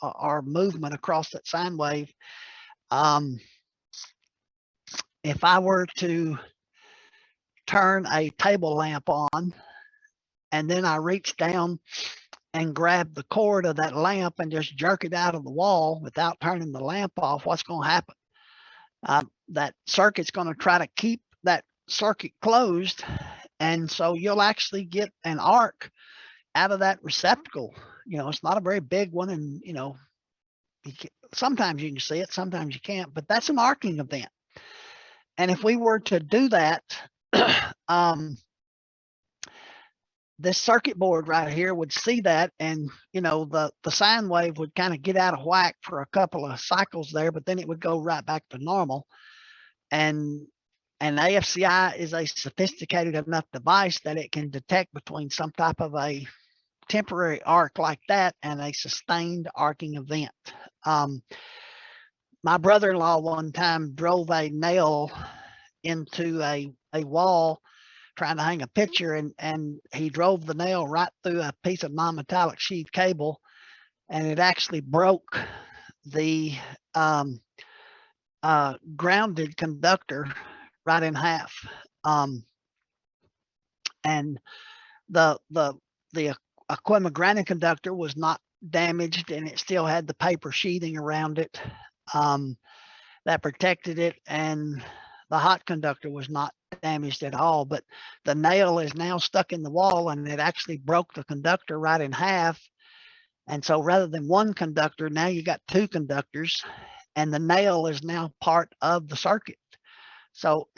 or movement across that sine wave. If I were to turn a table lamp on and then I reach down and grab the cord of that lamp and just jerk it out of the wall without turning the lamp off, what's going to happen? That circuit's going to try to keep that circuit closed, and so you'll actually get an arc out of that receptacle. It's not a very big one, and sometimes you can see it, sometimes you can't, but that's an arcing event. And if we were to do that, this circuit board right here would see that, and the sine wave would kind of get out of whack for a couple of cycles there, but then it would go right back to normal. And AFCI is a sophisticated enough device that it can detect between some type of a temporary arc like that and a sustained arcing event. My brother-in-law one time drove a nail into a wall trying to hang a picture, and he drove the nail right through a piece of non-metallic sheath cable, and it actually broke the grounded conductor right in half. And the equipment grounded conductor was not damaged, and it still had the paper sheathing around it that protected it, and the hot conductor was not damaged at all. But the nail is now stuck in the wall, and it actually broke the conductor right in half. And so rather than one conductor, now you got two conductors, and the nail is now part of the circuit. So,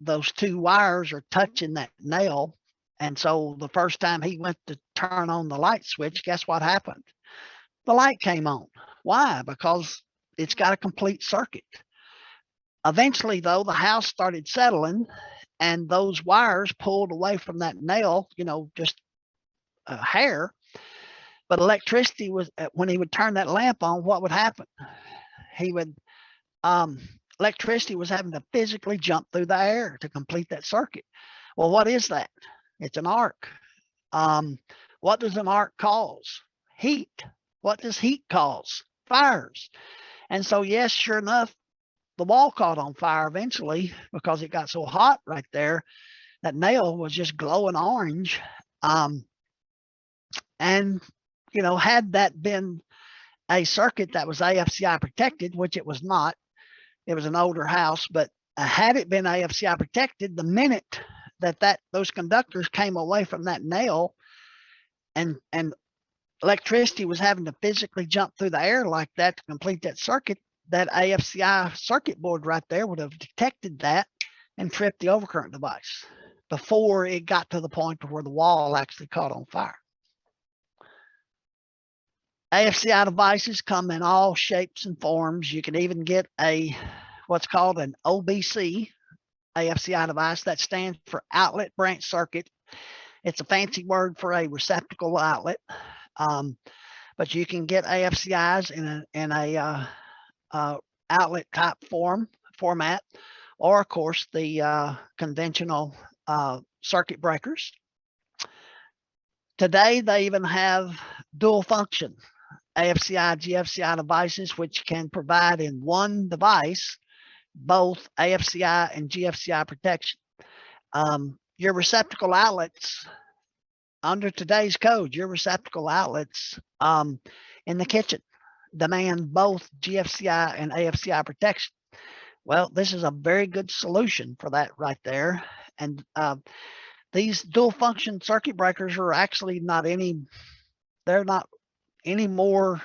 those two wires are touching that nail. And so the first time he went to turn on the light switch, guess what happened? The light came on. Why? Because it's got a complete circuit. Eventually, though, the house started settling, and those wires pulled away from that nail, just a hair. But electricity was, when he would turn that lamp on, what would happen? Electricity was having to physically jump through the air to complete that circuit. Well, what is that? It's an arc. What does an arc cause? Heat. What does heat cause? Fires. And so, yes, sure enough, the wall caught on fire eventually because it got so hot right there. That nail was just glowing orange. And, had that been a circuit that was AFCI protected, which it was not, it was an older house, but had it been AFCI protected, the minute that those conductors came away from that nail and electricity was having to physically jump through the air like that to complete that circuit, that AFCI circuit board right there would have detected that and tripped the overcurrent device before it got to the point where the wall actually caught on fire. AFCI devices come in all shapes and forms. You can even get what's called an OBC AFCI device. That stands for outlet branch circuit. It's a fancy word for a receptacle outlet. But you can get AFCIs in a outlet type format, or of course the conventional circuit breakers. Today they even have dual function AFCI, GFCI devices, which can provide in one device both AFCI and GFCI protection. Your receptacle outlets, under today's code, your receptacle outlets in the kitchen demand both GFCI and AFCI protection. Well, this is a very good solution for that right there. And these dual function circuit breakers are actually they're not any more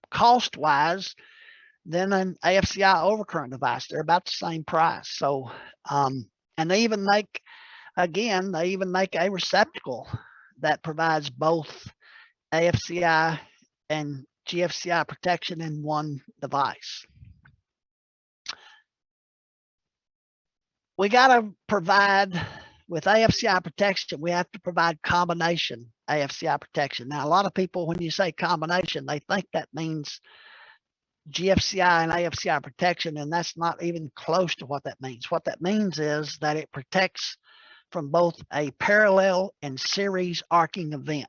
cost-wise than an AFCI overcurrent device. They're about the same price. So, and they even make a receptacle that provides both AFCI and GFCI protection in one device. We got to provide, with AFCI protection, we have to provide combination AFCI protection. Now, a lot of people, when you say combination, they think that means GFCI and AFCI protection, and that's not even close to what that means. What that means is that it protects from both a parallel and series arcing event.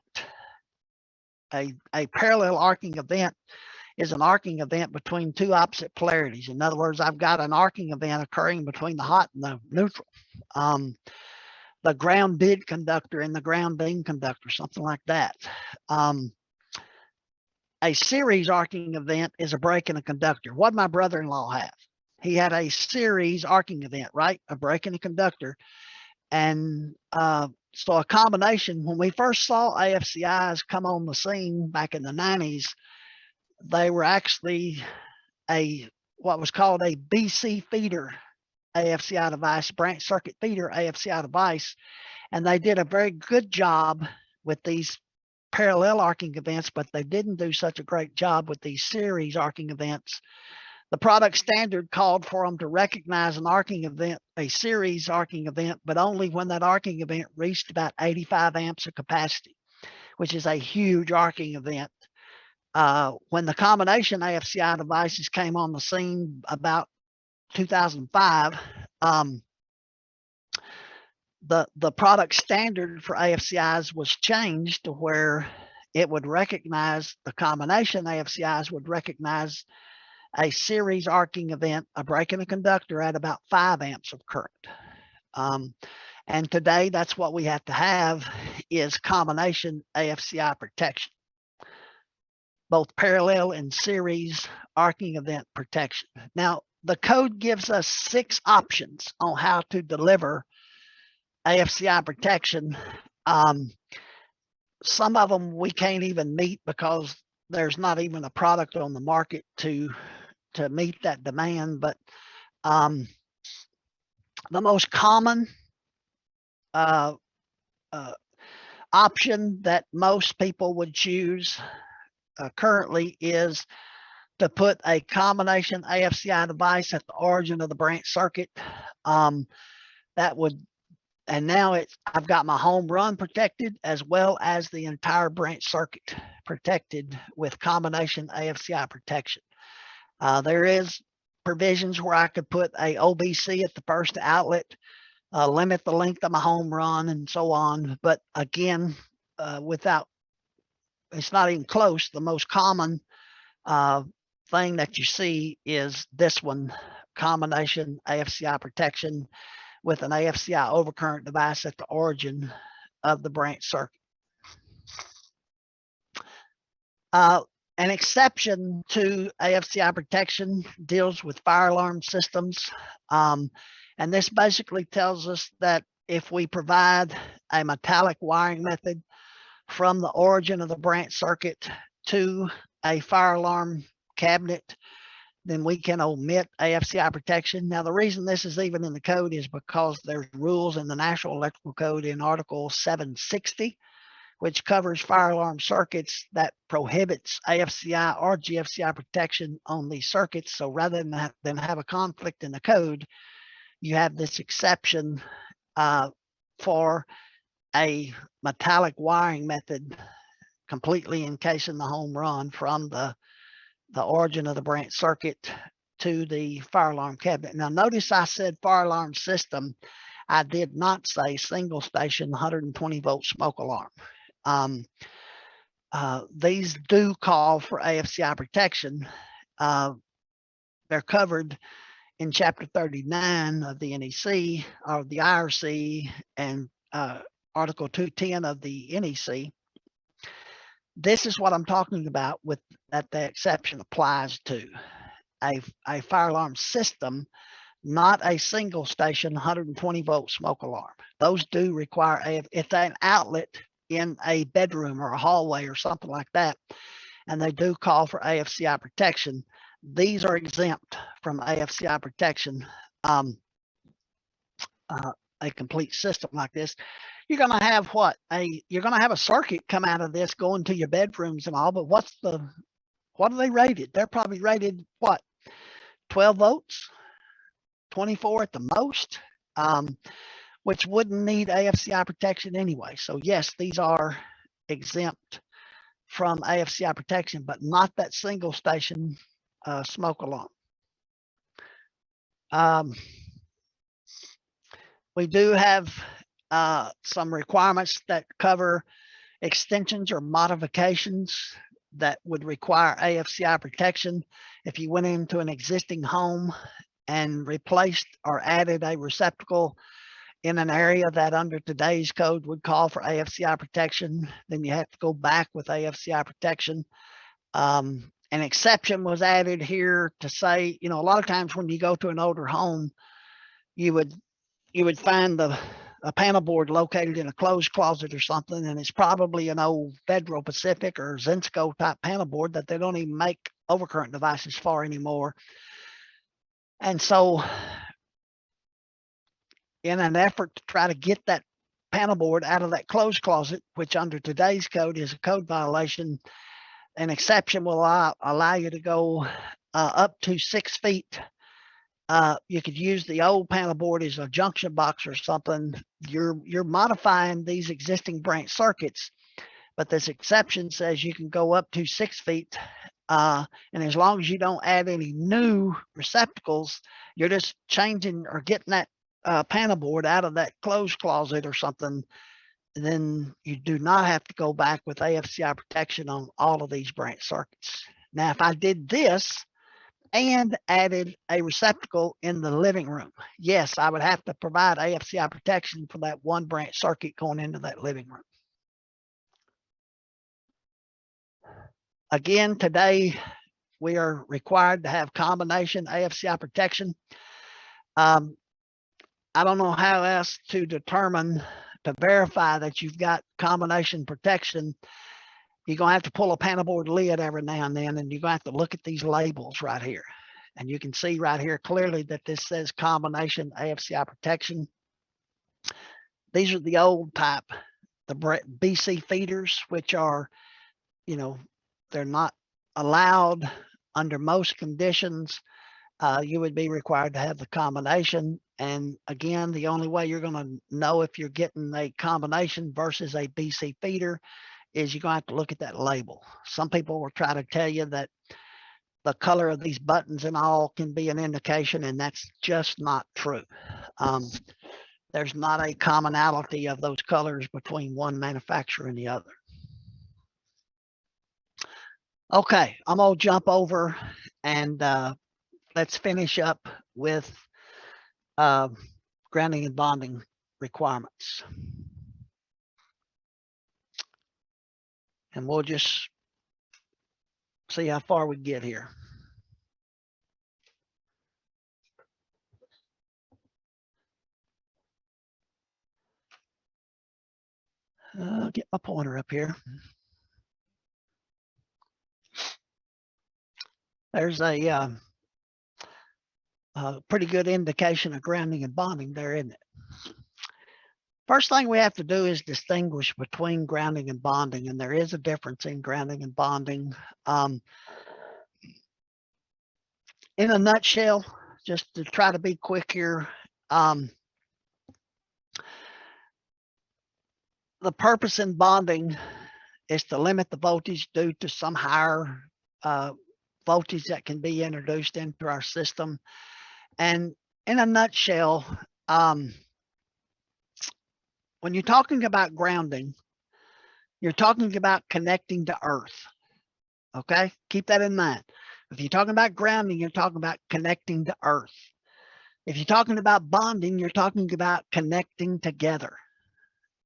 A parallel arcing event is an arcing event between two opposite polarities. In other words, I've got an arcing event occurring between the hot and the neutral. The ground bid conductor and the ground beam conductor, something like that. A series arcing event is a break in a conductor. What did my brother-in-law have? He had a series arcing event, right? A break in a conductor. And so a combination, when we first saw AFCIs come on the scene back in the 90s, they were actually what was called a BC feeder AFCI device, branch circuit feeder AFCI device. And they did a very good job with these parallel arcing events, but they didn't do such a great job with these series arcing events. The product standard called for them to recognize an arcing event, a series arcing event, but only when that arcing event reached about 85 amps of capacity, which is a huge arcing event. When the combination AFCI devices came on the scene about 2005, the product standard for AFCIs was changed to where it would recognize, the combination AFCIs would recognize a series arcing event, a break in a conductor at about 5 amps of current. And today, that's what we have to have is combination AFCI protection, both parallel and series arcing event protection. Now, the code gives us 6 options on how to deliver AFCI protection. Some of them we can't even meet because there's not even a product on the market to meet that demand. But the most common option that most people would choose currently is to put a combination AFCI device at the origin of the branch circuit. That would, and now I've got my home run protected as well as the entire branch circuit protected with combination AFCI protection. There is provisions where I could put a OBC at the first outlet, limit the length of my home run and so on. But again, it's not even close. The most common thing that you see is this one, combination AFCI protection with an AFCI overcurrent device at the origin of the branch circuit. An exception to AFCI protection deals with fire alarm systems. And this basically tells us that if we provide a metallic wiring method from the origin of the branch circuit to a fire alarm cabinet, then we can omit AFCI protection. Now, the reason this is even in the code is because there's rules in the National Electrical Code in Article 760, which covers fire alarm circuits, that prohibits AFCI or GFCI protection on these circuits. So rather than have a conflict in the code, you have this exception for a metallic wiring method completely encasing the home run from the origin of the branch circuit to the fire alarm cabinet. Now, notice I said fire alarm system. I did not say single station 120 volt smoke alarm. These do call for AFCI protection. They're covered in Chapter 39 of the NEC, or the IRC, and Article 210 of the NEC. This is what I'm talking about with that the exception applies to a fire alarm system, not a single station 120 volt smoke alarm. Those do require if they're an outlet in a bedroom or a hallway or something like that, and they do call for AFCI protection. These are exempt from AFCI protection. A complete system like this, you're going to have you're going to have a circuit come out of this going to your bedrooms and all, but what are they rated? They're probably rated 12 volts, 24 at the most, which wouldn't need AFCI protection anyway. So yes, these are exempt from AFCI protection, but not that single station smoke alarm. We do have some requirements that cover extensions or modifications that would require AFCI protection. If you went into an existing home and replaced or added a receptacle in an area that under today's code would call for AFCI protection, then you have to go back with AFCI protection. An exception was added here to say, a lot of times when you go to an older home, you would find a panel board located in a closed closet or something, and it's probably an old Federal Pacific or Zinsco type panel board that they don't even make overcurrent devices for anymore. And so in an effort to try to get that panel board out of that closed closet, which under today's code is a code violation, an exception will allow you to go up to 6 feet. You could use the old panel board as a junction box or something. You're modifying these existing branch circuits, but this exception says you can go up to 6 feet. And as long as you don't add any new receptacles, you're just changing or getting that panel board out of that closed closet or something, then you do not have to go back with AFCI protection on all of these branch circuits. Now, if I did this and added a receptacle in the living room, yes, I would have to provide AFCI protection for that one branch circuit going into that living room. Again, today we are required to have combination AFCI protection. I don't know how else to verify that you've got combination protection. You're going to have to pull a panel board lid every now and then, and you're going to have to look at these labels right here. And you can see right here clearly that this says combination AFCI protection. These are the old type, the BC feeders, which are, they're not allowed under most conditions. You would be required to have the combination. And again, the only way you're going to know if you're getting a combination versus a BC feeder is you're going to have to look at that label. Some people will try to tell you that the color of these buttons and all can be an indication, and that's just not true. There's not a commonality of those colors between one manufacturer and the other. Okay, I'm going to jump over and let's finish up with grounding and bonding requirements. And we'll just see how far we get here. I'll get my pointer up here. There's a pretty good indication of grounding and bonding there, isn't it? First thing we have to do is distinguish between grounding and bonding, and there is a difference in grounding and bonding. In a nutshell, just to try to be quick here, the purpose in bonding is to limit the voltage due to some higher voltage that can be introduced into our system. And in a nutshell, when you're talking about grounding, you're talking about connecting to earth. Okay, keep that in mind. If you're talking about grounding, you're talking about connecting to earth. If you're talking about bonding, you're talking about connecting together.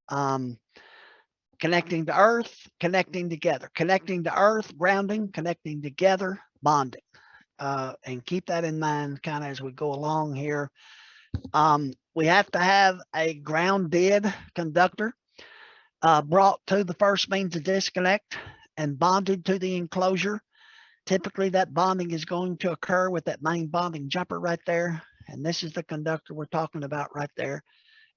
Connecting to earth, connecting together. Connecting to earth, grounding, connecting together, bonding. And keep that in mind kind of as we go along here. We have to have a grounded conductor brought to the first means of disconnect and bonded to the enclosure. Typically, that bonding is going to occur with that main bonding jumper right there. And this is the conductor we're talking about right there.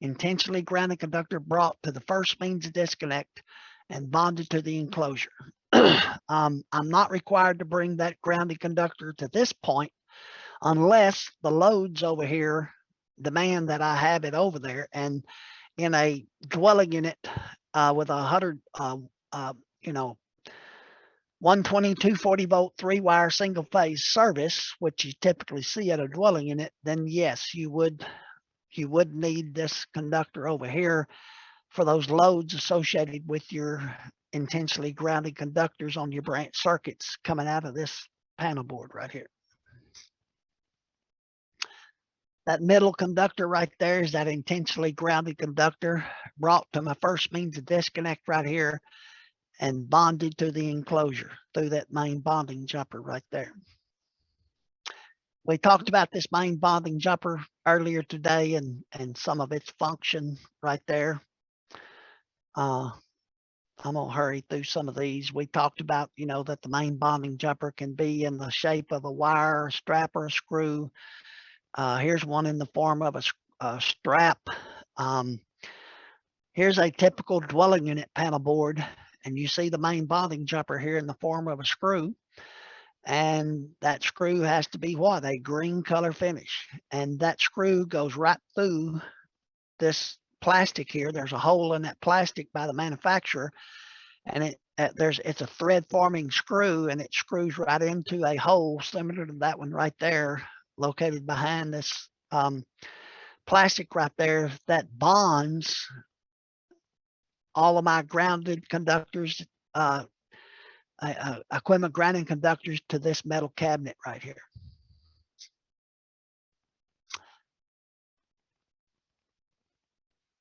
Intentionally grounded conductor brought to the first means of disconnect and bonded to the enclosure. I'm not required to bring that grounded conductor to this point unless the loads over here demand that I have it over there. And in a dwelling unit with 120, 240 volt, 3-wire single phase service, which you typically see at a dwelling unit, then yes, you would need this conductor over here for those loads associated with your intensely grounded conductors on your branch circuits coming out of this panel board right here. That middle conductor right there is that intensely grounded conductor brought to my first means of disconnect right here and bonded to the enclosure through that main bonding jumper right there. We talked about this main bonding jumper earlier today and some of its function right there. I'm gonna hurry through some of these. We talked about, that the main bonding jumper can be in the shape of a wire, a strap, or a screw. Here's one in the form of a strap. Here's a typical dwelling unit panel board, and you see the main bonding jumper here in the form of a screw. And that screw has to be what? A green color finish. And that screw goes right through this plastic here. There's a hole in that plastic by the manufacturer, and it's a thread forming screw, and it screws right into a hole similar to that one right there, located behind this plastic right there, that bonds all of my grounded conductors, equipment grounding conductors to this metal cabinet right here.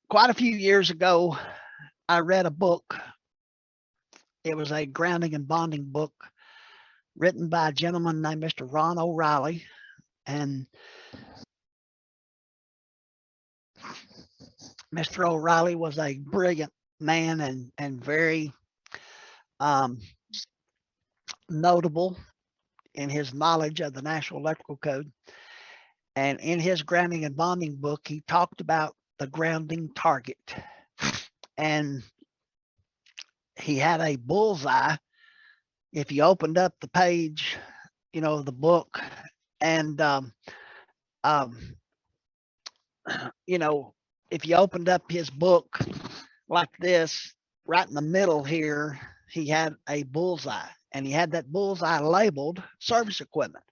Quite a few years ago, I read a book. It was a grounding and bonding book written by a gentleman named Mr. Ron O'Reilly. And Mr. O'Reilly was a brilliant man and very notable in his knowledge of the National Electrical Code. And in his grounding and bonding book, he talked about the grounding target. And he had a bullseye. If you opened up the page, the book, and if you opened up his book like this, right in the middle here, he had a bullseye, and he had that bullseye labeled service equipment.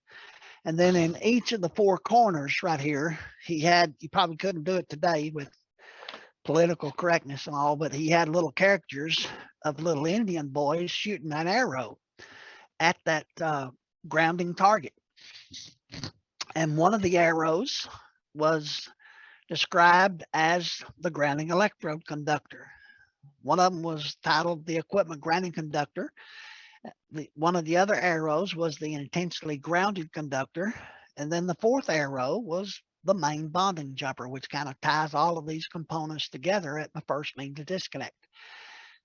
And then in each of the four corners right here, you probably couldn't do it today with political correctness and all, but he had little caricatures of little Indian boys shooting an arrow at that grounding target. And one of the arrows was described as the grounding electrode conductor. One of them was titled the equipment grounding conductor. One of the other arrows was the intensely grounded conductor. And then the fourth arrow was the main bonding jumper, which kind of ties all of these components together at my first means of disconnect.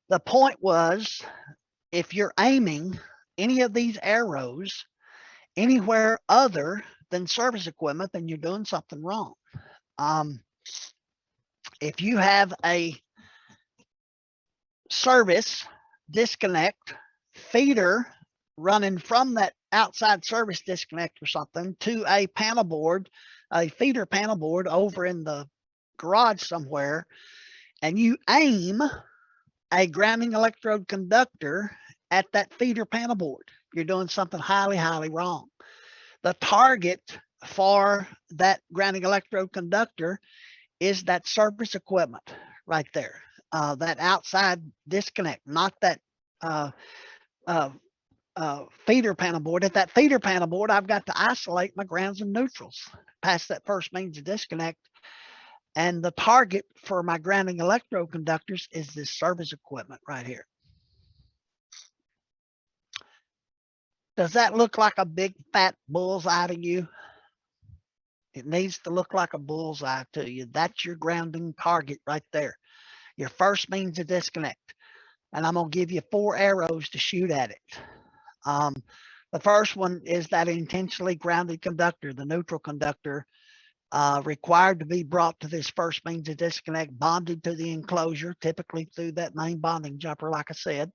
The point was, if you're aiming any of these arrows anywhere other than service equipment, then you're doing something wrong. If you have a service disconnect feeder running from that outside service disconnect or something to a panel board, a feeder panel board over in the garage somewhere, and you aim a grounding electrode conductor at that feeder panel board, you're doing something highly, highly wrong. The target for that grounding electrode conductor is that service equipment right there, that outside disconnect, not that feeder panel board. At that feeder panel board, I've got to isolate my grounds and neutrals past that first means of disconnect. And the target for my grounding electrode conductors is this service equipment right here. Does that look like a big fat bullseye to you? It needs to look like a bullseye to you. That's your grounding target right there. Your first means of disconnect. And I'm going to give you 4 arrows to shoot at it. The first one is that intentionally grounded conductor, the neutral conductor, required to be brought to this first means of disconnect, bonded to the enclosure, typically through that main bonding jumper, like I said.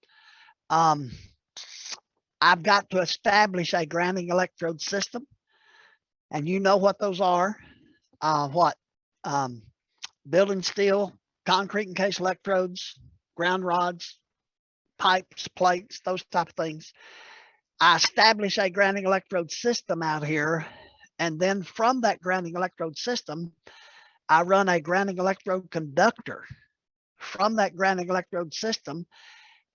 I've got to establish a grounding electrode system, and you know what those are. Building steel, concrete encased electrodes, ground rods, pipes, plates, those type of things. I establish a grounding electrode system out here, and then from that grounding electrode system, I run a grounding electrode conductor from that grounding electrode system,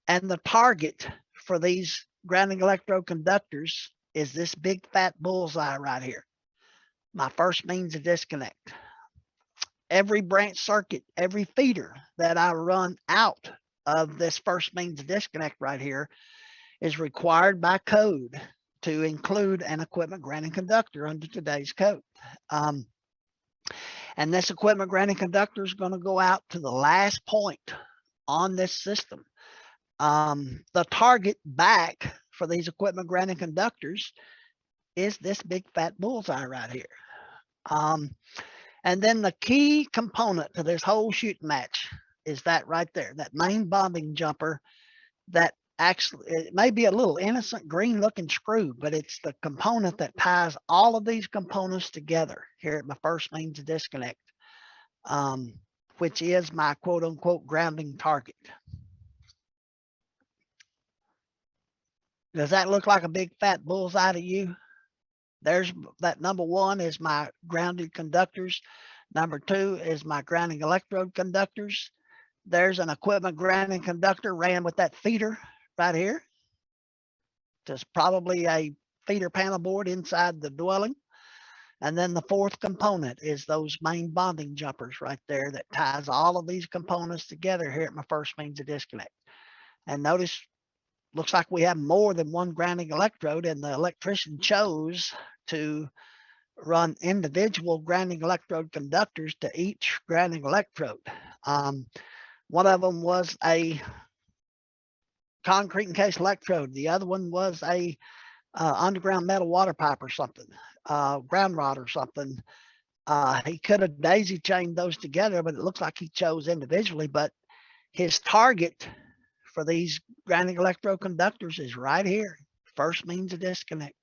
and the target for these grounding electrode conductors is this big fat bullseye right here, my first means of disconnect. Every branch circuit, every feeder that I run out of this first means of disconnect right here is required by code to include an equipment grounding conductor under today's code. And this equipment grounding conductor is going to go out to the last point on this system. The target back for these equipment grounding conductors is this big fat bullseye right here. And then the key component to this whole shooting match is that right there, that main bonding jumper that actually, it may be a little innocent green looking screw, but it's the component that ties all of these components together here at my first means of disconnect, which is my quote unquote grounding target. Does that look like a big fat bullseye to you? There's that number one is my grounded conductors. Number two is my grounding electrode conductors. There's an equipment grounding conductor ran with that feeder right here. There's probably a feeder panel board inside the dwelling. And then the fourth component is those main bonding jumpers right there that ties all of these components together here at my first means of disconnect. And notice, looks like we have more than one grounding electrode, and the electrician chose to run individual grounding electrode conductors to each grounding electrode. One of them was a concrete encased electrode. The other one was a underground metal water pipe or something, ground rod or something. He could have daisy chained those together, but it looks like he chose individually. But his target for these grounding electrode conductors is right here, first means of disconnect.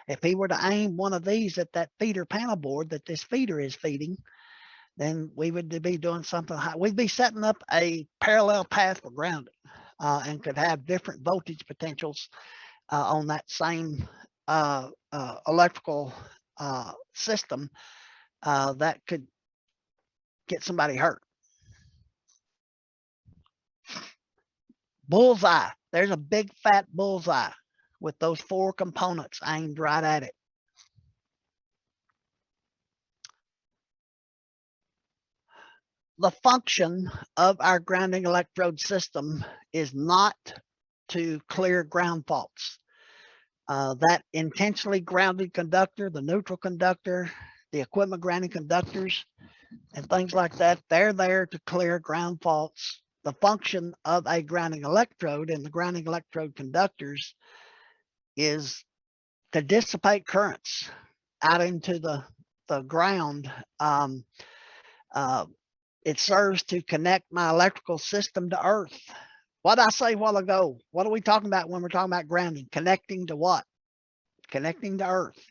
If he were to aim one of these at that feeder panel board that this feeder is feeding, then we would be doing something high. We'd be setting up a parallel path for grounding, and could have different voltage potentials on that same electrical system that could get somebody hurt. Bullseye. There's a big fat bullseye with those four components aimed right at it. The function of our grounding electrode system is not to clear ground faults. That intentionally grounded conductor, the neutral conductor, the equipment grounding conductors, and things like that, they're there to clear ground faults. The function of a grounding electrode and the grounding electrode conductors is to dissipate currents out into the ground. It serves to connect my electrical system to earth. What did I say a while ago? What are we talking about when we're talking about grounding? Connecting to what? Connecting to earth.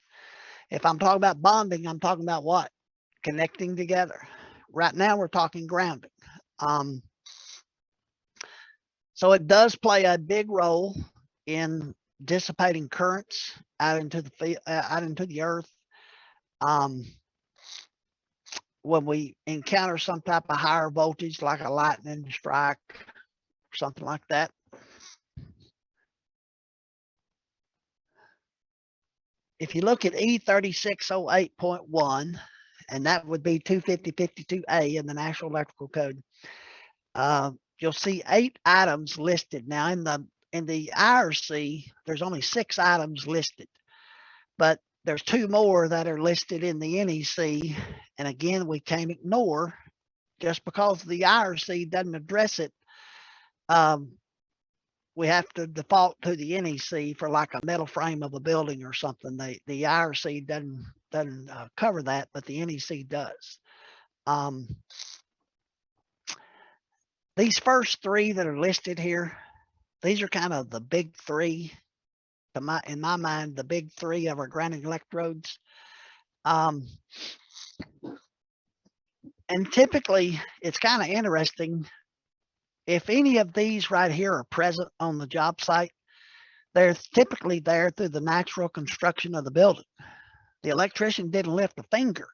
If I'm talking about bonding, I'm talking about what? Connecting together. Right now we're talking grounding. So it does play a big role in dissipating currents out into the earth. When we encounter some type of higher voltage, like a lightning strike, something like that. If you look at E3608.1, and that would be 250.52A in the National Electrical Code, you'll see 8 items listed. Now in the IRC, there's only 6 items listed, but there's 2 more that are listed in the NEC. And again, we can't ignore, just because the IRC doesn't address it, we have to default to the NEC for like a metal frame of a building or something. The IRC doesn't cover that, but the NEC does. These first 3 that are listed here, these are kind of the big 3. In my mind, the big 3 of our grounding electrodes. And typically, it's kind of interesting. If any of these right here are present on the job site, they're typically there through the natural construction of the building. The electrician didn't lift a finger,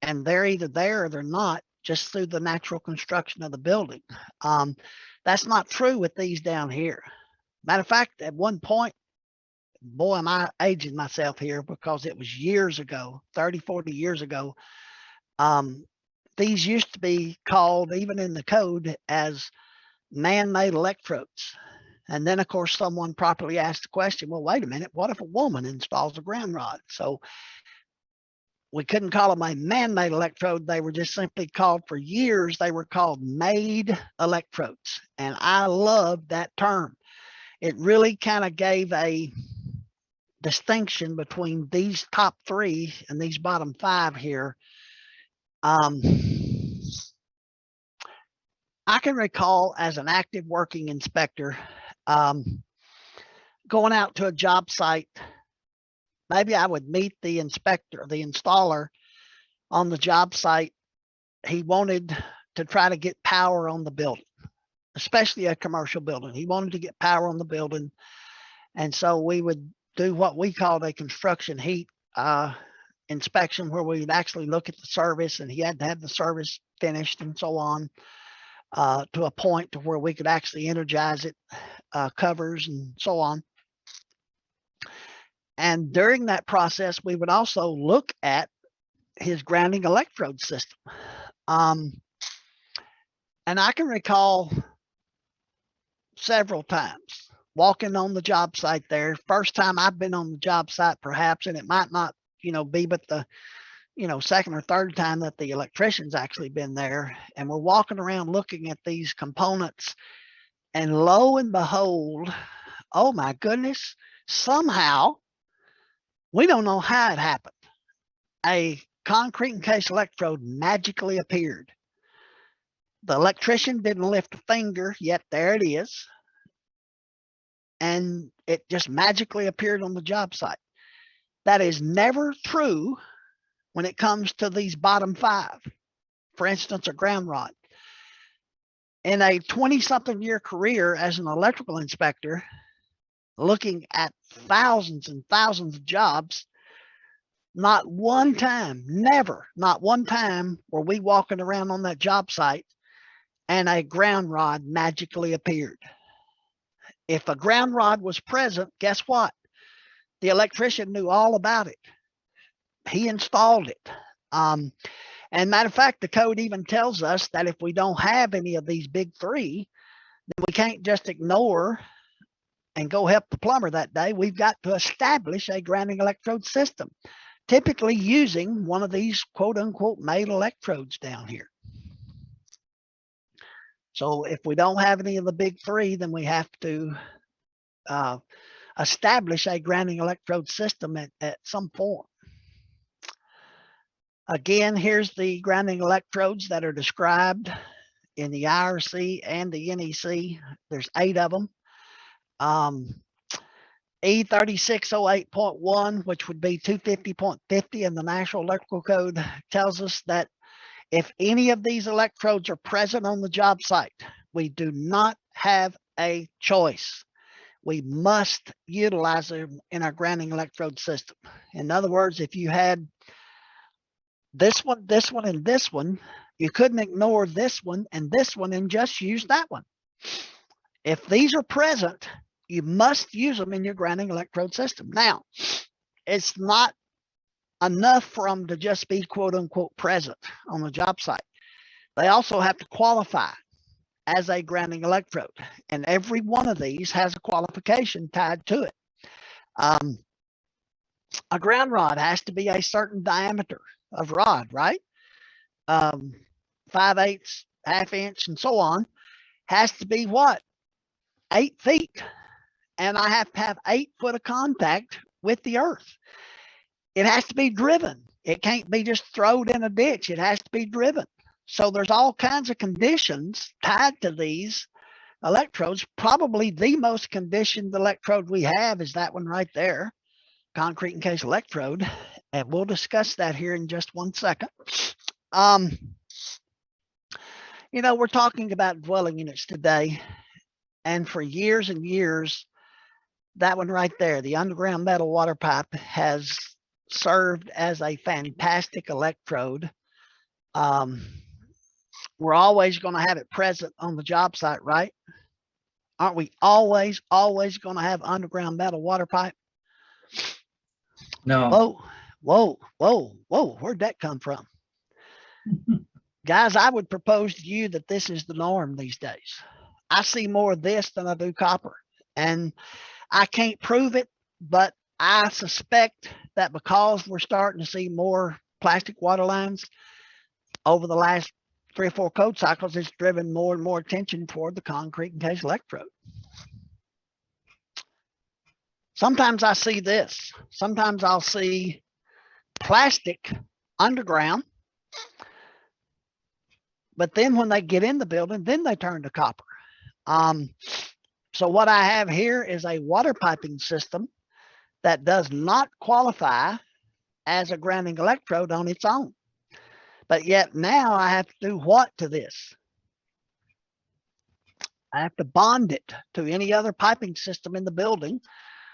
and they're either there or they're not just through the natural construction of the building. That's not true with these down here. Matter of fact, at one point, boy, am I aging myself here because it was years ago, 30, 40 years ago. These used to be called, even in the code, as man-made electrodes. And then, of course, someone properly asked the question, well, wait a minute, what if a woman installs a ground rod? So we couldn't call them a man-made electrode. They were just simply called, for years, they were called made electrodes. And I love that term. It really kind of gave a distinction between these top three and these bottom five here. I can recall as an active working inspector, going out to a job site. Maybe I would meet the inspector, the installer on the job site. He wanted to try to get power on the building, especially a commercial building. He wanted to get power on the building. And so we would do what we called a construction heat inspection, where we'd actually look at the service, and he had to have the service finished and so on, to a point to where we could actually energize it, covers and so on. And during that process, we would also look at his grounding electrode system. And I can recall several times walking on the job site there. First time I've been on the job site, perhaps, and it might not, be but the, second or third time that the electrician's actually been there. And we're walking around looking at these components, and lo and behold, oh my goodness, somehow, we don't know how it happened, a concrete encased electrode magically appeared. The electrician didn't lift a finger, yet there it is. And it just magically appeared on the job site. That is never true when it comes to these bottom five. For instance, a ground rod. In a 20-something year career as an electrical inspector, looking at thousands and thousands of jobs, not one time, never, not one time were we walking around on that job site and a ground rod magically appeared. If a ground rod was present, guess what? The electrician knew all about it. He installed it. And matter of fact, the code even tells us that if we don't have any of these big three, then we can't just ignore and go help the plumber that day. We've got to establish a grounding electrode system, typically using one of these quote unquote made electrodes down here. So if we don't have any of the big three, then we have to establish a grounding electrode system at some point. Again, here's the grounding electrodes that are described in the IRC and the NEC. There's 8 of them. E3608.1, which would be 250.50 in the National Electrical Code, tells us that if any of these electrodes are present on the job site, we do not have a choice. We must utilize them in our grounding electrode system. In other words, if you had this one, and this one, you couldn't ignore this one and just use that one. If these are present, you must use them in your grounding electrode system. Now, it's not enough for them to just be quote unquote present on the job site. They also have to qualify as a grounding electrode, and every one of these has a qualification tied to it. A ground rod has to be a certain diameter of rod, right? 5/8, ½ inch, and so on. Has to be what? 8 feet. And I have to have 8 foot of contact with the earth. It has to be driven. It can't be just thrown in a ditch. It has to be driven. So there's all kinds of conditions tied to these electrodes. Probably the most conditioned electrode we have is that one right there, concrete encased electrode. And we'll discuss that here in just one second. We're talking about dwelling units today. And for years and years, that one right there, the underground metal water pipe, has served as a fantastic electrode. we're always going to have it present on the job site, right? Aren't we always going to have underground metal water pipe? No. Whoa. Where'd that come from? Guys, I would propose to you that this is the norm these days. I see more of this than I do copper. And I can't prove it, but I suspect that because we're starting to see more plastic water lines over the last 3 or 4 code cycles, it's driven more and more attention toward the concrete encased electrode. Sometimes I see this. Sometimes I'll see plastic underground, but then when they get in the building, then they turn to copper. So what I have here is a water piping system that does not qualify as a grounding electrode on its own. But yet now I have to do what to this? I have to bond it to any other piping system in the building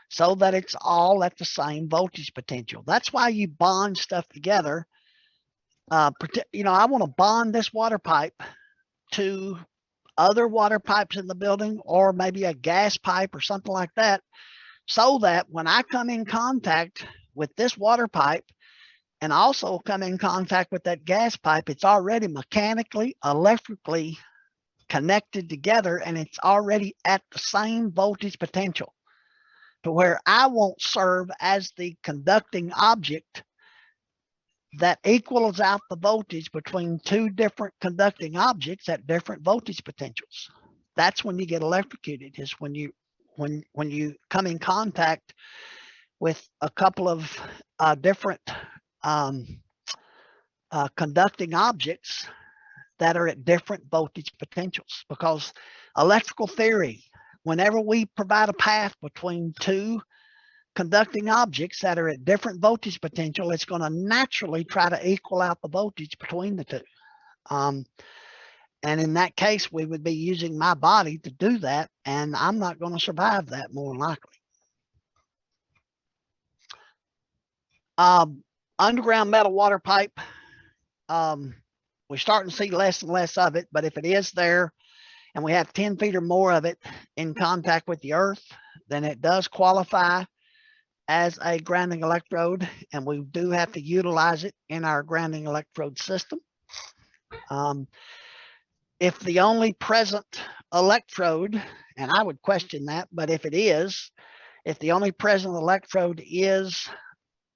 so that it's all at the same voltage potential. That's why you bond stuff together. I want to bond this water pipe to other water pipes in the building, or maybe a gas pipe or something like that, so that when I come in contact with this water pipe and also come in contact with that gas pipe, it's already mechanically, electrically connected together, and it's already at the same voltage potential, to where I won't serve as the conducting object that equals out the voltage between 2 different conducting objects at different voltage potentials. That's when you get electrocuted, is when you come in contact with a couple of different conducting objects that are at different voltage potentials. Because electrical theory, whenever we provide a path between 2 conducting objects that are at different voltage potential, it's going to naturally try to equal out the voltage between the 2. And in that case, we would be using my body to do that, and I'm not going to survive that, more than likely. Underground metal water pipe, we're starting to see less and less of it, but if it is there and we have 10 feet or more of it in contact with the earth, then it does qualify as a grounding electrode, and we do have to utilize it in our grounding electrode system. If the only present electrode, and I would question that, but if the only present electrode is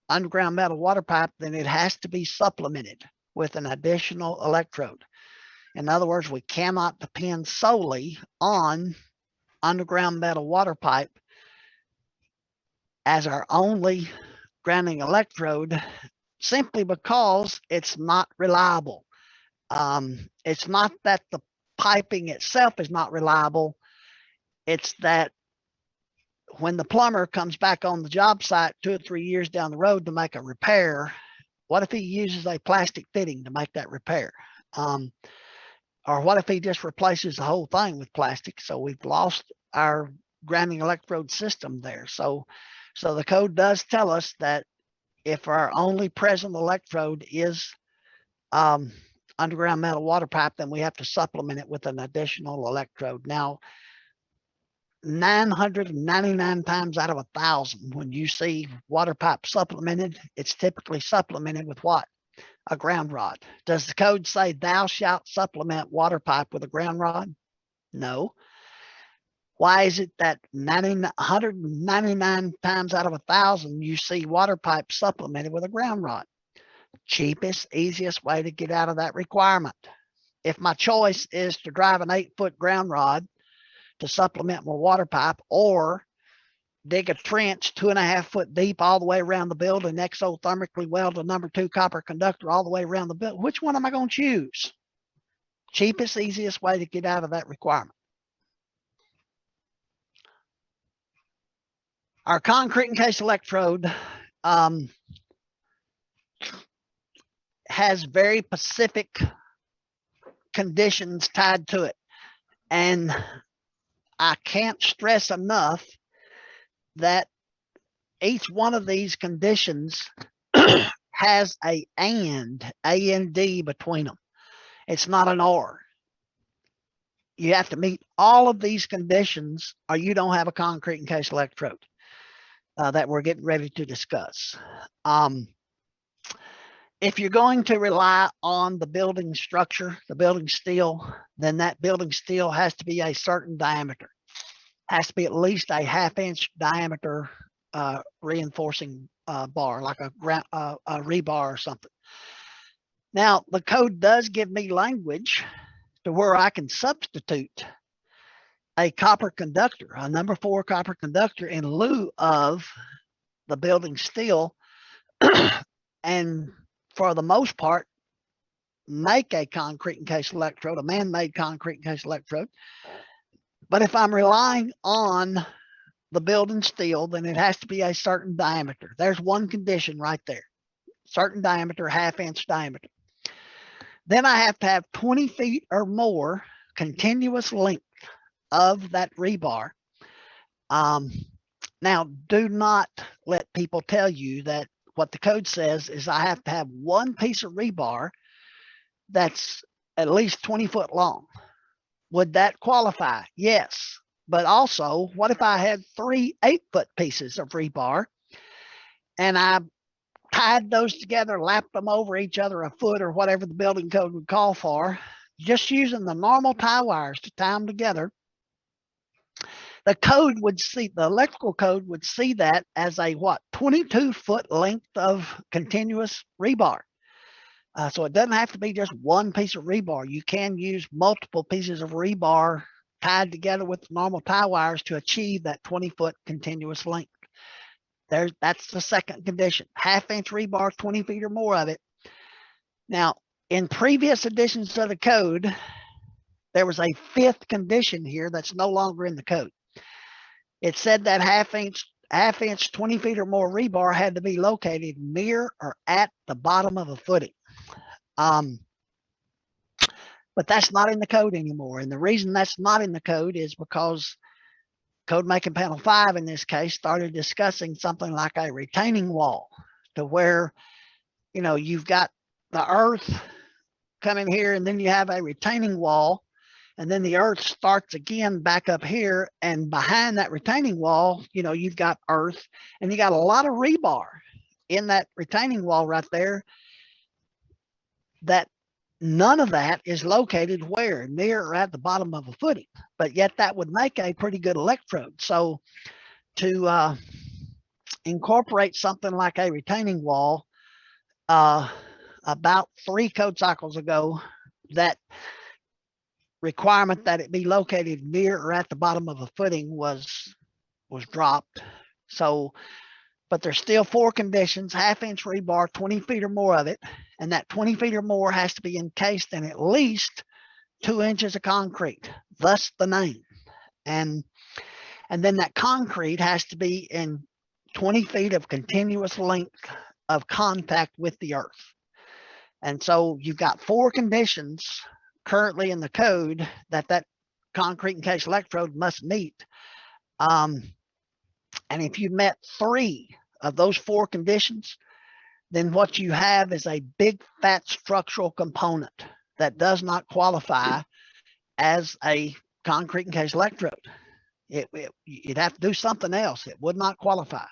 underground metal water pipe, then it has to be supplemented with an additional electrode. In other words, we cannot depend solely on underground metal water pipe as our only grounding electrode, simply because it's not reliable. It's not that the piping itself is not reliable. It's that when the plumber comes back on the job site 2 or 3 years down the road to make a repair, what if he uses a plastic fitting to make that repair? Or what if he just replaces the whole thing with plastic? So we've lost our grounding electrode system there. So the code does tell us that if our only present electrode is underground metal water pipe, then we have to supplement it with an additional electrode. Now, 999 times out of 1,000, when you see water pipe supplemented, it's typically supplemented with what? A ground rod. Does the code say thou shalt supplement water pipe with a ground rod? No. Why is it that 199 times out of 1,000 you see water pipe supplemented with a ground rod? Cheapest, easiest way to get out of that requirement. If my choice is to drive an 8-foot ground rod to supplement my water pipe, or dig a trench 2.5 foot deep all the way around the building, exothermically weld a number 2 copper conductor all the way around the building, which one am I going to choose? Cheapest, easiest way to get out of that requirement. Our concrete encased electrode has very specific conditions tied to it. And I can't stress enough that each one of these conditions has a and between them. It's not an or. You have to meet all of these conditions or you don't have a concrete encased electrode that we're getting ready to discuss. If you're going to rely on the building structure, the building steel, then that building steel has to be a certain diameter. Has to be at least a 1/2 inch diameter reinforcing bar, like a rebar or something. Now, the code does give me language to where I can substitute a copper conductor, a number 4 copper conductor, in lieu of the building steel, and for the most part, make a concrete encased electrode, a man-made concrete encased electrode. But if I'm relying on the building steel, then it has to be a certain diameter. There's one condition right there. Certain diameter, 1/2 inch diameter. Then I have to have 20 feet or more continuous length of that rebar. Now, do not let people tell you that what the code says is I have to have one piece of rebar that's at least 20 foot long. Would that qualify? Yes. But also, what if I had 3 8-foot pieces of rebar and I tied those together, lapped them over each other a foot or whatever the building code would call for, just using the normal tie wires to tie them together? The code would see, the electrical code would see that as a 22-foot length of continuous rebar. So it doesn't have to be just one piece of rebar. You can use multiple pieces of rebar tied together with normal tie wires to achieve that 20-foot continuous length. That's the second condition. 1/2 inch rebar, 20 feet or more of it. Now, in previous editions of the code, there was a 5th condition here that's no longer in the code. It said that 1/2 inch, 20 feet or more rebar had to be located near or at the bottom of a footing. But that's not in the code anymore. And the reason that's not in the code is because Code Making Panel 5 in this case started discussing something like a retaining wall, to where, you know, you've got the earth coming here and then you have a retaining wall, and then the earth starts again back up here, and behind that retaining wall, you know, you've got earth and you got a lot of rebar in that retaining wall right there. That none of that is located where? Near or at the bottom of a footing, but yet that would make a pretty good electrode. So to incorporate something like a retaining wall, about 3 code cycles ago, that requirement that it be located near or at the bottom of a footing was dropped. So, but there's still 4 conditions: 1/2 inch rebar, 20 feet or more of it, and that 20 feet or more has to be encased in at least 2 inches of concrete, thus the name. And then that concrete has to be in 20 feet of continuous length of contact with the earth. And so you've got 4 conditions currently in the code that concrete encased electrode must meet. And if you met 3 of those 4 conditions, then what you have is a big fat structural component that does not qualify as a concrete encased electrode. You'd have to do something else. It would not qualify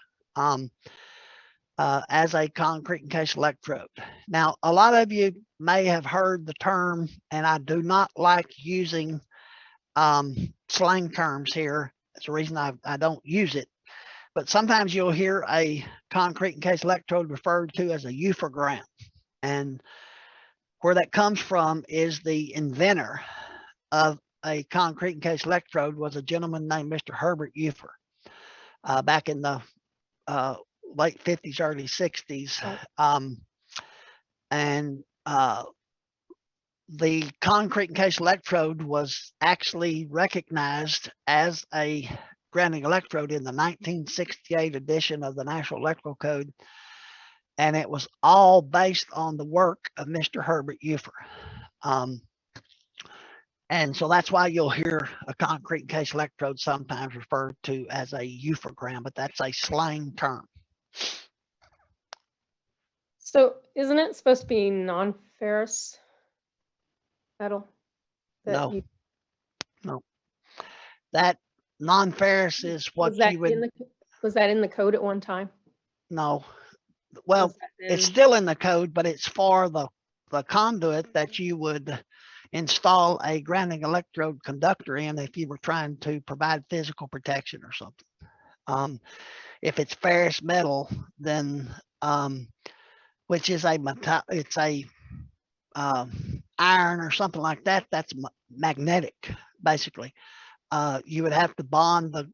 as a concrete encased electrode. Now, a lot of you may have heard the term, and I do not like using slang terms here. That's the reason I don't use it. But sometimes you'll hear a concrete encased electrode referred to as a UFOgram. And where that comes from is the inventor of a concrete encased electrode was a gentleman named Mr. Herbert Ufer back in the late 50s, early 60s. The concrete encased electrode was actually recognized as a grounding electrode in the 1968 edition of the National Electrical Code, and it was all based on the work of Mr. Herbert Ufer. And so that's why you'll hear a concrete encased electrode sometimes referred to as a UFOgram, but that's a slang term. So isn't it supposed to be non-ferrous? metal? No, no. That non-ferrous is what you would. Was that in the code at one time? No. Well, it's still in the code, but it's for the conduit that you would install a grounding electrode conductor in if you were trying to provide physical protection or something. If it's ferrous metal, then which is it's a iron or something like that. That's magnetic, basically. You would have to bond the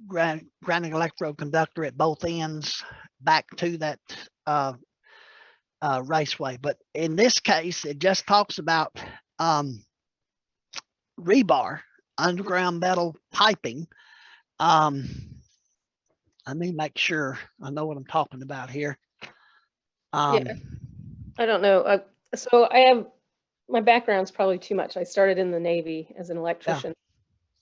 grounding electrode conductor at both ends back to that raceway. But in this case, it just talks about rebar, underground metal piping. Let me make sure I know what I'm talking about here. Yeah, I don't know. So my background's probably too much. I started in the Navy as an electrician,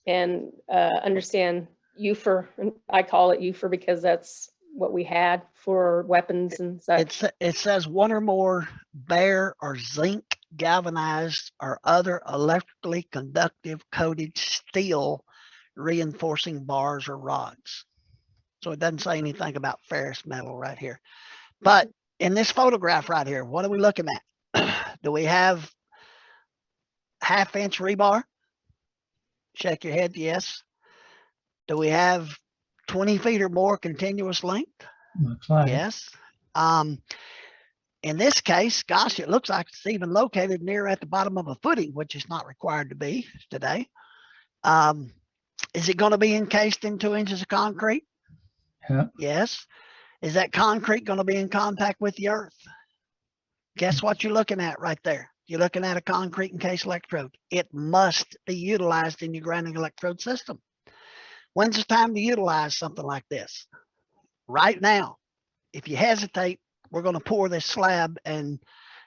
and understand UFR. And I call it UFR because that's what we had for weapons and such. It says one or more bare or zinc galvanized or other electrically conductive coated steel reinforcing bars or rods. So it doesn't say anything about ferrous metal right here. But in this photograph right here, what are we looking at? Do we have 1/2 inch rebar? Shake your head, yes. Do we have 20 feet or more continuous length? Looks like. Yes. In this case, gosh, it looks like it's even located near at the bottom of a footing, which is not required to be today. Is it going to be encased in 2 inches of concrete? Yeah. Yes. Is that concrete going to be in contact with the earth? Guess what you're looking at right there? You're looking at a concrete encased electrode. It must be utilized in your grounding electrode system. When's the time to utilize something like this? Right now. If you hesitate, we're going to pour this slab and,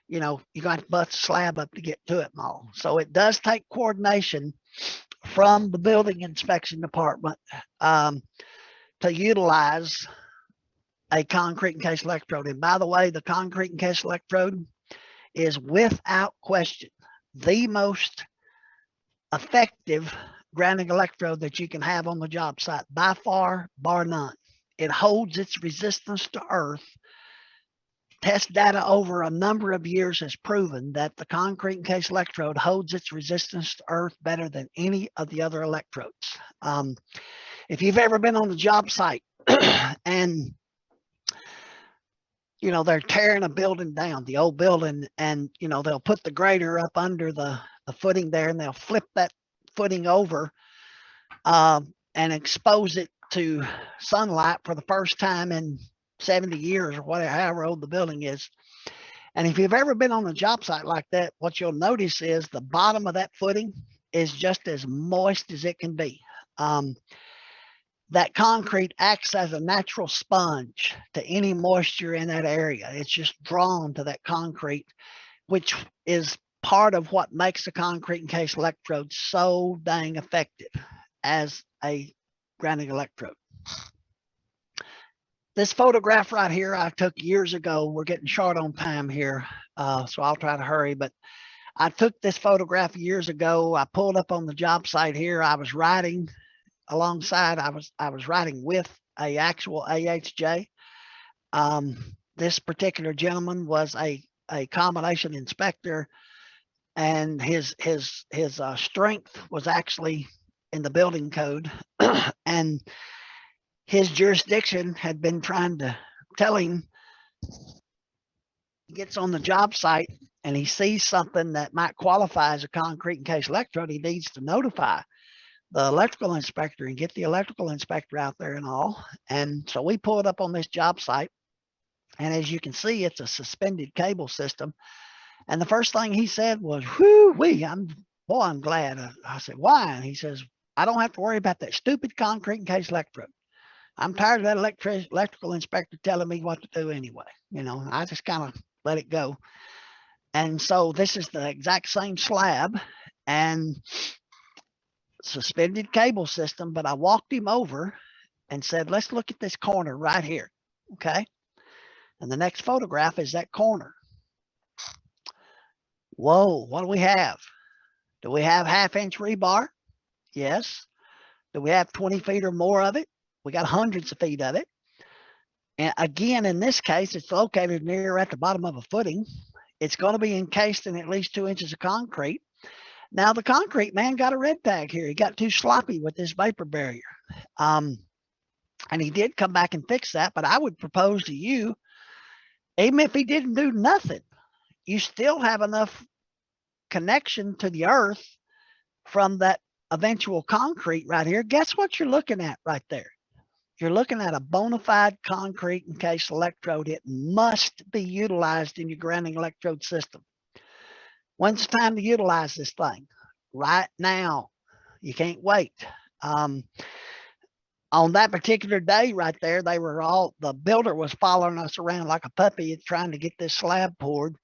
you're going to have to bust the slab up to get to it and all. So it does take coordination from the building inspection department to utilize a concrete encased electrode. And by the way, the concrete encased electrode is without question the most effective grounding electrode that you can have on the job site, by far, bar none. It holds its resistance to earth. Test data over a number of years has proven that the concrete encased electrode holds its resistance to earth better than any of the other electrodes. If you've ever been on the job site and they're tearing a building down, the old building, and they'll put the grader up under the footing there, and they'll flip that footing over and expose it to sunlight for the first time in 70 years or whatever, however old the building is. And if you've ever been on a job site like that, what you'll notice is the bottom of that footing is just as moist as it can be. That concrete acts as a natural sponge to any moisture in that area. It's just drawn to that concrete, which is part of what makes the concrete encased electrode so dang effective as a grounding electrode. This photograph right here I took years ago. We're getting short on time here, so I'll try to hurry. But I took this photograph years ago. I pulled up on the job site here. I was riding alongside. I was riding with a actual AHJ. This particular gentleman was a combination inspector, and his strength was actually in the building code, and his jurisdiction had been trying to tell him. He gets on the job site and he sees something that might qualify as a concrete encased electrode. He needs to notify the electrical inspector and get the electrical inspector out there and all. And so we pulled up on this job site, and as you can see, it's a suspended cable system. And the first thing he said was, "Whoo-wee, I'm glad." I said, "Why?" And he says, "I don't have to worry about that stupid concrete encased electrode. I'm tired of that electrical inspector telling me what to do anyway." I just kind of let it go. And so this is the exact same slab and suspended cable system, but I walked him over and said, "Let's look at this corner right here." Okay. And the next photograph is that corner. Whoa, what do we have? Do we have 1/2 inch rebar? Yes. Do we have 20 feet or more of it? We got hundreds of feet of it. And again, in this case, it's located near at the bottom of a footing. It's going to be encased in at least 2 inches of concrete. Now, the concrete man got a red tag here. He got too sloppy with this vapor barrier. And he did come back and fix that. But I would propose to you, even if he didn't do nothing, you still have enough connection to the earth from that eventual concrete right here. Guess what you're looking at right there? You're looking at a bona fide concrete encased electrode. It must be utilized in your grounding electrode system. When's the time to utilize this thing? Right now. You can't wait. On that particular day right there, the builder was following us around like a puppy trying to get this slab poured.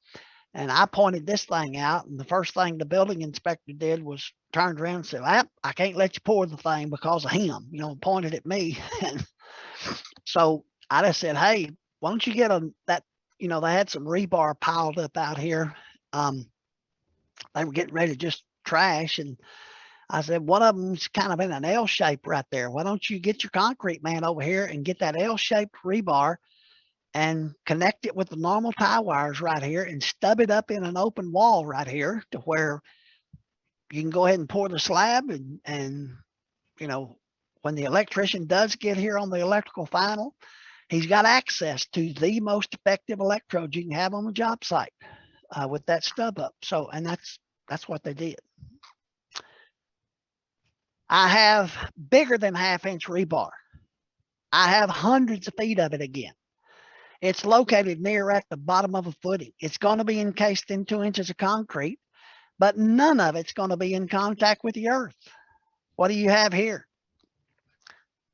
And I pointed this thing out, and the first thing the building inspector did was turned around and said, I can't let you pour the thing because of him, pointed at me. And so I just said, hey, why don't you get they had some rebar piled up out here. They were getting ready to just trash. And I said, one of them's kind of in an L shape right there. Why don't you get your concrete man over here and get that L-shaped rebar and connect it with the normal tie wires right here and stub it up in an open wall right here to where you can go ahead and pour the slab and when the electrician does get here on the electrical final, he's got access to the most effective electrodes you can have on the job site with that stub up. So, and that's what they did. I have bigger than 1/2 inch rebar. I have hundreds of feet of it again. It's located near at the bottom of a footing. It's going to be encased in 2 inches of concrete, but none of it's going to be in contact with the earth. What do you have here?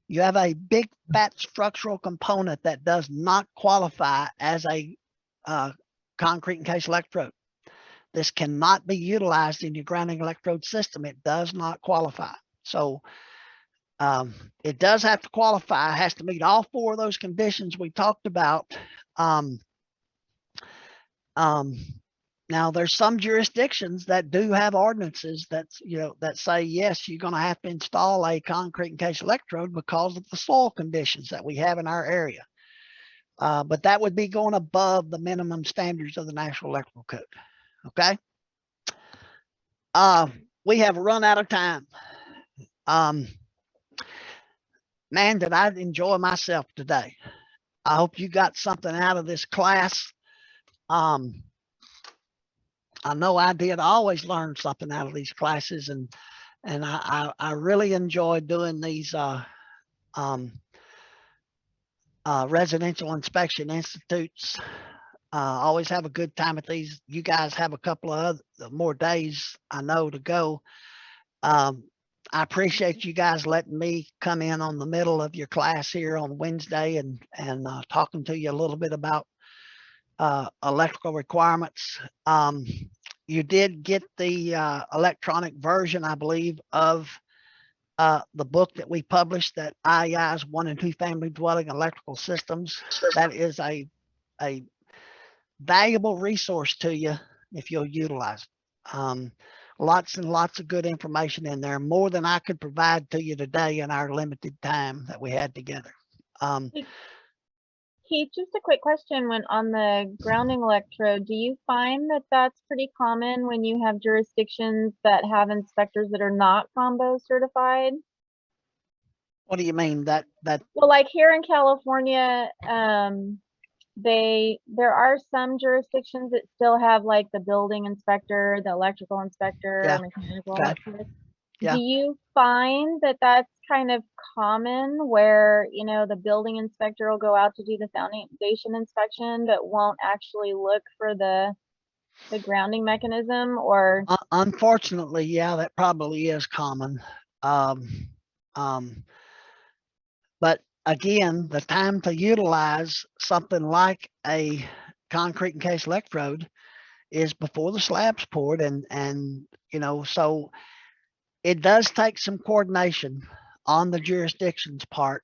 You have a big fat structural component that does not qualify as a concrete encased electrode. This cannot be utilized in your grounding electrode system. It does not qualify. So it does have to qualify. It has to meet all 4 of those conditions we talked about. Now there's some jurisdictions that do have ordinances that say yes, you're going to have to install a concrete encased electrode because of the soil conditions that we have in our area. But that would be going above the minimum standards of the National Electrical Code. Okay. We have run out of time. Man, did I enjoy myself today. I hope you got something out of this class. I know I did. I always learn something out of these classes, and I really enjoy doing these residential inspection institutes. Always have a good time at these. You guys have a couple of more days, I know, to go. I appreciate you guys letting me come in on the middle of your class here on Wednesday and talking to you a little bit about electrical requirements. You did get the electronic version, I believe, of the book that we published, that IEI's 1 and 2 family dwelling electrical systems. That is a valuable resource to you if you'll utilize it. Lots and lots of good information in there, more than I could provide to you today in our limited time that we had together. Keith, just a quick question. When on the grounding electrode, do you find that that's pretty common when you have jurisdictions that have inspectors that are not combo certified? What do you mean that? Well, like here in California, there are some jurisdictions that still have like the building inspector, the electrical inspector, Yeah. mechanical. Okay. Yeah. Do you find that that's kind of common where, the building inspector will go out to do the foundation inspection, but won't actually look for the grounding mechanism? Or unfortunately, yeah, that probably is common. But again, the time to utilize something like a concrete encased electrode is before the slab's poured, and so it does take some coordination on the jurisdiction's part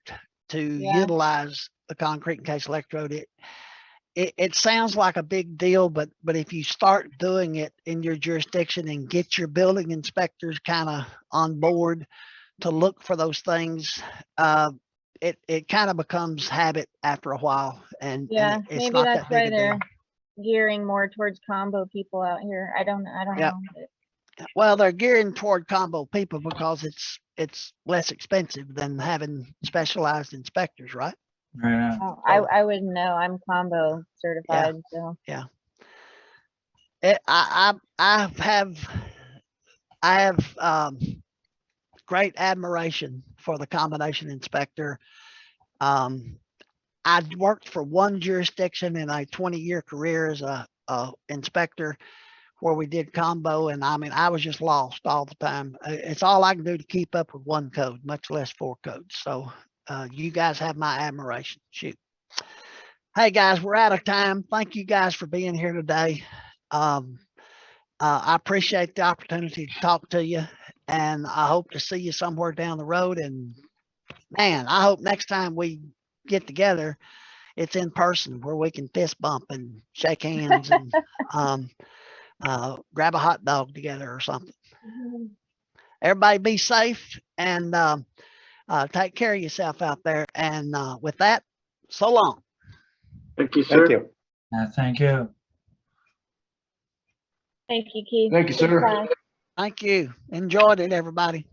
to utilize the concrete encased electrode. it sounds like a big deal, but if you start doing it in your jurisdiction and get your building inspectors kind of on board to look for those things, it kind of becomes habit after a while, and Yeah, it's maybe not that's that big why a deal. they're gearing more towards combo people out here. I don't Yep. know. But Well, they're gearing toward combo people because it's less expensive than having specialized inspectors, right? Right on. oh, So- I wouldn't know. I'm combo certified, so I have great admiration for the combination inspector. I worked for one jurisdiction in a 20-year career as a inspector where we did combo, and I mean, I was just lost all the time. It's all I can do to keep up with one code, much less 4 codes. So you guys have my admiration. Shoot. Hey guys, we're out of time. Thank you guys for being here today. I appreciate the opportunity to talk to you, and I hope to see you somewhere down the road. And man, I hope next time we get together, it's in person where we can fist bump and shake hands and grab a hot dog together or something. Everybody be safe and take care of yourself out there. And with that, so long. Thank you, sir. Thank you. Thank you. thank you, Keith. Thank you, Good sir. class. Thank you. Enjoyed it, everybody.